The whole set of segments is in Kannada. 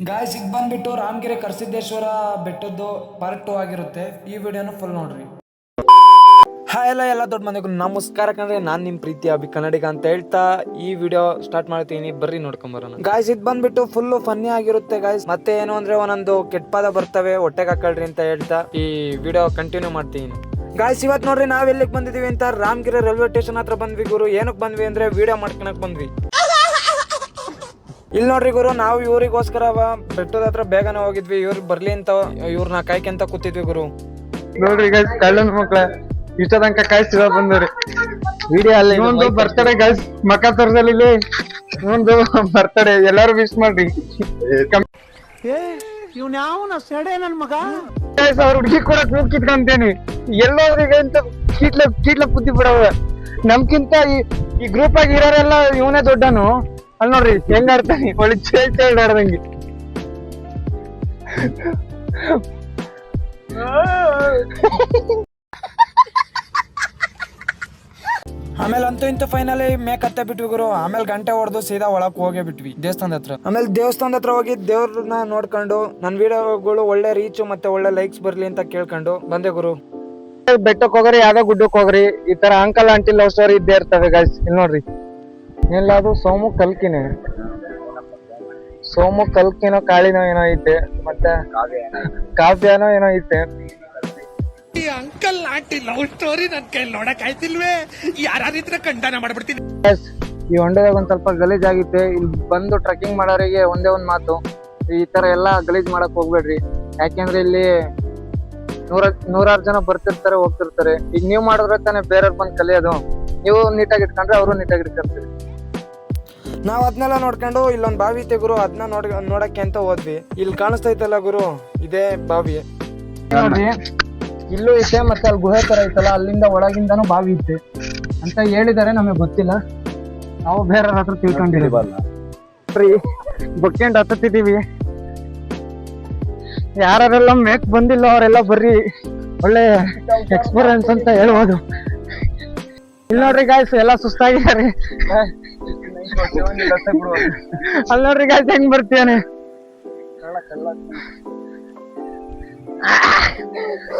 ಗಾಯ್ಸ್ ಈಗ ಬಂದ್ಬಿಟ್ಟು ರಾಮಗಿರಿ ಕರಸಿದ್ದೇಶ್ವರ ಬೆಟ್ಟದ್ದು ಪಾರ್ಟ್ 2 ಆಗಿರುತ್ತೆ. ಈ ವಿಡಿಯೋನ ಫುಲ್ ನೋಡ್ರಿ. ಹಾಯ್ ಎಲ್ಲ ದೊಡ್ಡ ಮಂದಿಗೂ ನಮಸ್ಕಾರ ಕಣ್ರಿ. ನಾನು ನಿಮ್ಮ ಪ್ರೀತಿ ಅಭಿ ಕನ್ನಡಿಗ ಅಂತ ಹೇಳ್ತಾ ಈ ವಿಡಿಯೋ ಸ್ಟಾರ್ಟ್ ಮಾಡ್ತೀನಿ, ಬರ್ರಿ ನೋಡ್ಕೊಂಬರೋಣ. ಗಾಯ್ಸ್ ಇದು ಬಂದ್ಬಿಟ್ಟು ಫುಲ್ ಫನ್ನಿ ಆಗಿರುತ್ತೆ ಗಾಯ್ಸ್. ಮತ್ತೆ ಏನು ಅಂದ್ರೆ ಒಂದೊಂದು ಕೆಟ್ಟ ಪದ ಬರ್ತವೆ, ಹೊಟ್ಟೆಗೆ ಹಾಕಳ್ರಿ ಅಂತ ಹೇಳ್ತಾ ಈ ವಿಡಿಯೋ ಕಂಟಿನ್ಯೂ ಮಾಡ್ತೀನಿ. ಗಾಯ್ಸ್ ಇವತ್ತು ನೋಡ್ರಿ ನಾವ್ ಎಲ್ಲಿಗೆ ಬಂದಿದೀವಿ ಅಂತ, ರಾಮಗಿರಿ ರೈಲ್ವೆ ಸ್ಟೇಷನ್ ಹತ್ರ ಬಂದ್ವಿ ಗುರು. ಏನಕ್ಕೆ ಬಂದ್ವಿ ಅಂದ್ರೆ ವಿಡಿಯೋ ಮಾಡ್ಕೊಳಕ್ ಬಂದ್ವಿ. ಇಲ್ಲಿ ನೋಡ್ರಿ ಗುರು, ನಾವು ಇವ್ರಿಗೋಸ್ಕರ ಬೆಟ್ಟದ ಹತ್ರ ಬೇಗನೆ ಹೋಗಿದ್ವಿ. ಇವ್ರಿಗೆ ಬರ್ಲಿ ಅಂತ ಇವ್ರನ್ನ ಕಾಯ್ಕೊಂತ ಕೂತಿದ್ವಿ ಗುರು. ನೋಡ್ರಿ ಗೈಸ್, ಕಳ್ಳನ ಮಕ್ಳ ಇಷ್ಟ ತನಕ ಕಾಯಿಸ್ತಿರ ಬಂದ್ರಿ ವಿಡಿಯೋ ಅಲ್ಲಿ ಒಂದು ಬರ್ತಡೇ ಗೈಸ್, ಮಕ್ಕ ತೋರ್ಸಲ್ಲಿ ಇಲ್ಲಿ ಒಂದು ಬರ್ತಡೇ, ಎಲ್ಲಾರು ವಿಶ್ ಮಾಡ್ರಿ. ಇವ್ನ ಯಾವನ ಸೆಡೆ ನನ್ ಮಗ ಗೈಸ್, ಅವ್ರ ಹುಡುಗಿ ಕೊಡಕ್ ಮೂಗ್ ಕಿತ್ಕೊಂತೇನಿ. ಎಲ್ಲೋದ್ರಿಗೆ ಅಂತ ಕೀಟ್ಲ ಬುದ್ಧಿ ಬಿಡವ. ನಮ್ಕಿಂತ ಈ ಗ್ರೂಪ್ ಆಗಿ ಇರೋರೆಲ್ಲ ಇವನೇ ದೊಡ್ಡನು. ಅಲ್ಲಿ ನೋಡ್ರಿ ಹೆಂಗ್ ಆಡ್ತಾನೆ, ಒಳ್ಳೆ ಚೇಳ್ ಆಡ್ದಂಗೆ. ಆಮೇಲೆ ಅಂತೂ ಇಂತೂ ಫೈನಲಿ ಮೇಕ್ ಹತ್ತೆ ಬಿಟ್ವಿ ಗುರು. ಆಮೇಲೆ ಗಂಟೆ ಹೊಡೆದು ಸೀದಾ ಒಳಕ್ ಹೋಗೇ ಬಿಟ್ವಿ ದೇವಸ್ಥಾನದ ಹತ್ರ. ಆಮೇಲೆ ದೇವಸ್ಥಾನದ ಹತ್ರ ಹೋಗಿ ದೇವ್ರನ್ನ ನೋಡ್ಕೊಂಡು ನನ್ ವಿಡಿಯೋಗಳು ಒಳ್ಳೆ ರೀಚ್ ಮತ್ತೆ ಒಳ್ಳೆ ಲೈಕ್ಸ್ ಬರ್ಲಿ ಅಂತ ಕೇಳ್ಕೊಂಡು ಬಂದೆ ಗುರು. ಬೆಟ್ಟಕ್ಕೆ ಹೋಗ್ರಿ, ಯಾವ್ದೋ ಗುಡ್ಡಕ್ಕೆ ಹೋಗ್ರಿ, ಈ ತರ ಅಂಕಲ್ ಆಂಟಿ ಲವ್ ಸ್ಟೋರಿ ಇದ್ದೇ ಇರ್ತವೆ ಗೈಸ್. ಇಲ್ಲಿ ನೋಡ್ರಿ, ಎಲ್ಲದು ಸೋಮು ಕಲ್ಕಿನೋ ಕಾಳಿನೋ ಏನೋ ಐತೆ, ಮತ್ತೆ ಕಾವ್ಯನೋ ಏನೋ ಐತೆ. ಈ ಅಂಕಲ್ ಆಂಟಿ ಲವ್ ಸ್ಟೋರಿ ನನ್ ಕೈ ನೋಡಕ್ ಆಯ್ತಿಲ್ವೇ? ಯಾರಿದ್ರೆ ಖಂಡನ ಮಾಡ್ಬಿಡ್ತೀನಿ. ಈ ಹೊಂಡದಾಗ ಒಂದ್ ಸ್ವಲ್ಪ ಗಲೀಜ್ ಆಗಿತ್ತೆ. ಇಲ್ಲಿ ಬಂದು ಟ್ರೆಕ್ಕಿಂಗ್ ಮಾಡೋರಿಗೆ ಒಂದೇ ಒಂದ್ ಮಾತು, ಈ ತರ ಎಲ್ಲಾ ಗಲೀಜ್ ಮಾಡಕ್ ಹೋಗ್ಬೇಡ್ರಿ. ಯಾಕೆಂದ್ರೆ ಇಲ್ಲಿ ನೂರಾರು ಜನ ಬರ್ತಿರ್ತಾರೆ, ಹೋಗ್ತಿರ್ತಾರೆ. ಈಗ ನೀವ್ ಮಾಡಿದ್ರೆ ತಾನೇ ಬೇರೆಯವ್ರು ಬಂದ್ ಕಲಿಯೋದು. ನೀವು ನೀಟಾಗಿ ಇಟ್ಕೊಂಡ್ರೆ ಅವರು ನೀಟಾಗಿ ಇಟ್ಕೊಳ್ತೀರಿ. ನಾವ್ ಅದನ್ನೆಲ್ಲ ನೋಡ್ಕೊಂಡು ಇಲ್ಲೊಂದ್ ಬಾವಿ ಐತೆ ಗುರು, ಅದನ್ನ ನೋಡಕ್ಕೆ ಅಂತ ಹೋದ್ವಿ. ಇಲ್ಲಿ ಕಾಣಿಸ್ತೈತಲ್ಲ ಗುರು, ಇದೇ ಬಾವಿ. ನೋಡ್ರಿ, ಇಲ್ಲೂ ಐತೆ, ಮತ್ತೆ ಅಲ್ಲಿ ಗುಹೆ ತರ ಐತಲ್ಲ, ಅಲ್ಲಿಂದ ಒಳಗಿಂದನೂ ಬಾವಿ ಐತೆ ಅಂತ ಹೇಳಿದಾರೆ. ನಮಗೆ ಗೊತ್ತಿಲ್ಲ, ನಾವು ಬೇರೆಯವ್ರ ಹತ್ರ ತಿಳ್ಕೊಂಡಿರಬಲ್ಲ. ಬುಕ್ಕೆಂಡ್ ಹತ್ತಿದೀವಿ. ಯಾರೆಲ್ಲ ಮೇಕ್ ಬಂದಿಲ್ಲ ಅವರೆಲ್ಲ ಬರ್ರಿ, ಒಳ್ಳೆ ಎಕ್ಸ್ಪೀರಿಯನ್ಸ್ ಅಂತ ಹೇಳ್ಬೋದು. ಇಲ್ಲಿ ನೋಡ್ರಿ ಗಾಯ್ಸ್, ಎಲ್ಲ ಸುಸ್ತಾಗಿದ್ದಾರೆ. ಅಲ್ಲಿ ನೋಡ್ರಿ ಗಾಯ್ಸ್ ಹೆಂಗ್ ಬರ್ತೀಯಾನೆ.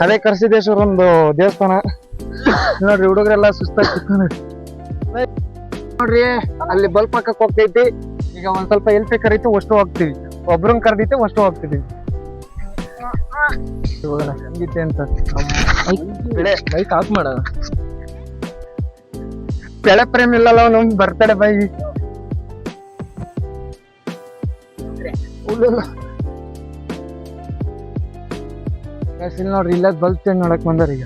ಅದೇ ಕರಸಿದ್ದೇಶ್ವರ ಒಂದು ದೇವಸ್ಥಾನ. ನೋಡ್ರಿ ಹುಡುಗರೆಲ್ಲ ಸುಸ್ತಾಗಿ ನೋಡ್ರಿ, ಅಲ್ಲಿ ಬಲ್ಪ್ ಹಾಕಕ್ ಹೋಗ್ತೈತಿ. ಈಗ ಒಂದ್ ಸ್ವಲ್ಪ ಎಲ್ಪಿ ಕರೀತಿ ಅಷ್ಟು ಹೋಗ್ತೀವಿ, ಒಬ್ರನ್ ಕರ್ದೈತಿ ಅಷ್ಟು ಹೋಗ್ತಿದೀವಿ. ಸಂಗೀತೆ ಅಂತ ಬೈಕ್ ಆಫ್ ಮಾಡ, ಬೆಳೆ ಪ್ರೇಮ್ ಇಲ್ಲಲ್ಲ ನಮ್ ಬರ್ತಡೆ ಬೈ. ನೋಡ್ರಿ, ಇಲ್ಲ ಬಲ್ಪ್ ಚೇಂಜ್ ಮಾಡಕ್ ಬಂದಾರ ಈಗ.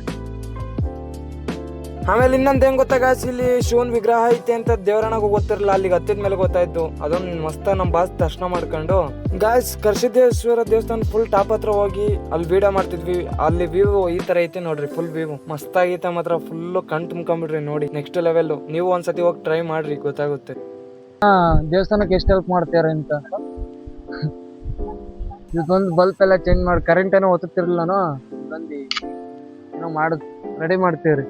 ಆಮೇಲೆ ಇನ್ನೊಂದ್ ಹೆಂಗ್ ಗೊತ್ತಾ ಗಾಯ್ಸ್, ಇಲ್ಲಿ ಶಿವನ್ ವಿಗ್ರಹ ಐತೆ ಅಂತ ದೇವರಣಗೂ ಗೊತ್ತಿರಲ್ಲ. ಅಲ್ಲಿಗೆ ಹತ್ತಿದ ಮೇಲೆ ಗೊತ್ತಾಯ್ತು. ಅದೊಂದ್ ಮಸ್ತ ನಮ್ ಬಾಸ್ ದರ್ಶನ ಮಾಡ್ಕೊಂಡು ಗಾಯ್ಸ್ ಕರಸಿದ್ದೇಶ್ವರ ದೇವಸ್ಥಾನ ಫುಲ್ ಟಾಪ್ ಹತ್ರ ಹೋಗಿ ಅಲ್ಲಿ ವಿಡಿಯೋ ಮಾಡ್ತಿದ್ವಿ. ಅಲ್ಲಿ ವ್ಯೂ ಈ ತರ ಐತೆ ನೋಡ್ರಿ, ಫುಲ್ ವ್ಯೂ ಮಸ್ತ್ ಆಗೈತೆ ಮಾತ್ರ. ಫುಲ್ ಕಣ್ ತುಂಬ್ಕೊಂಡ್ಬಿಡ್ರಿ ನೋಡಿ, ನೆಕ್ಸ್ಟ್ ಲೆವೆಲ್. ನೀವು ಒಂದ್ಸತಿ ಹೋಗಿ ಟ್ರೈ ಮಾಡ್ರಿ, ಗೊತ್ತಾಗುತ್ತೆ. ದೇವಸ್ಥಾನಕ್ಕೆ ಎಷ್ಟು ಹೆಲ್ಪ್ ಮಾಡ್ತಾರೆ ಅಂತ. ಇದೊಂದು ಬಲ್ಪ್ ಎಲ್ಲ ಚೇಂಜ್ ಮಾಡಿ, ಕರೆಂಟ್ ಏನೋ ಒತ್ತುತ್ತಿರ್ಲಿಲ್ಲನೋ, ಬಂದು ಏನೋ ರೆಡಿ ಮಾಡ್ತೀವ್ರಿ.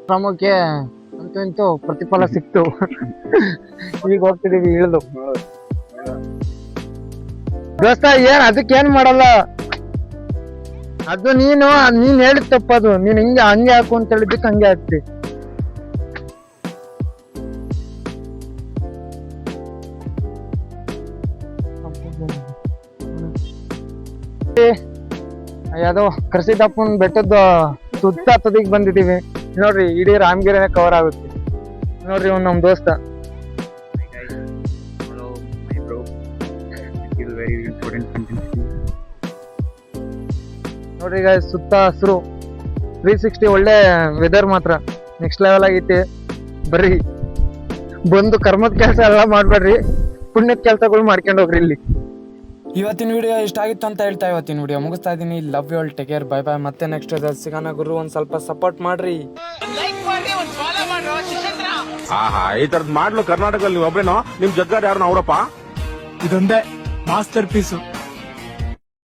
ಶ್ರಮಕ್ಕೆ ಅಂತೂ ಇಂತೂ ಪ್ರತಿಫಲ ಸಿಕ್ತು. ಈಗ ಹೋಗ್ತಿದೀವಿ ಇಳಿದು. ದೋಸ್ತ ಏನ್ ಅದಕ್ಕೇನ್ ಮಾಡಲ್ಲ, ಅದು ನೀನ್ ಹೇಳಿದ ತಪ್ಪದು. ನೀನ್ ಹಂಗೆ ಹಾಕು ಅಂತ ಹೇಳಿದ್ದಕ್ಕೆ ಹಂಗೆ ಹಾಕ್ತಿ. ಯಾವ್ದೋ ಕರಸಿದಪ್ಪನ ಬೆಟ್ಟದ ಸುತ್ತ ತುದಿಗ್ ಬಂದಿದೀವಿ. ನೋಡ್ರಿ, ಇಡೀ ರಾಮಗಿರಿನೇ ಕವರ್ ಆಗುತ್ತೆ. ನೋಡ್ರಿ ಇವ್ನು ನಮ್ ದೋಸ್ತ. ನೋಡ್ರಿ ಈಗ ಸುತ್ತ ಹಸಿರು 360, ಒಳ್ಳೆ ವೆದರ್ ಮಾತ್ರ ನೆಕ್ಸ್ಟ್ ಲೆವೆಲ್ ಆಗೈತಿ. ಬರ್ರಿ, ಬಂದು ಕರ್ಮದ ಕೆಲಸ ಎಲ್ಲ ಮಾಡ್ಬೇಡ್ರಿ, ಪುಣ್ಯದ ಕೆಲಸಗಳು ಮಾಡ್ಕೊಂಡು ಹೋಗ್ರಿ. ಇಲ್ಲಿ ಇವತ್ತಿನ ವಿಡಿಯೋ ಇಷ್ಟ ಆಗಿತ್ತು ಅಂತ ಹೇಳ್ತಾ ಇವತ್ತಿನ ವಿಡಿಯೋ ಮುಗಿಸ್ತಾ ಇದೀನಿ. Love you all, take care, bye bye. ಮತ್ತೆ ನೆಕ್ಸ್ಟ್ ಸಿಗೋಣ ಗುರು. ಒಂದ್ ಸ್ವಲ್ಪ ಸಪೋರ್ಟ್ ಮಾಡ್ರಿ. ಆಹಾ, ಈ ತರದ್ ಮಾಡ್ಲು ಕರ್ನಾಟಕದಲ್ಲಿ ಒಬ್ರೇನೋ, ನಿಮ್ ಜಗ್ಗಾರ್ ಯಾರು ಅವರಪ್ಪ? ಇದೊಂದೇ ಮಾಸ್ಟರ್ ಪೀಸು.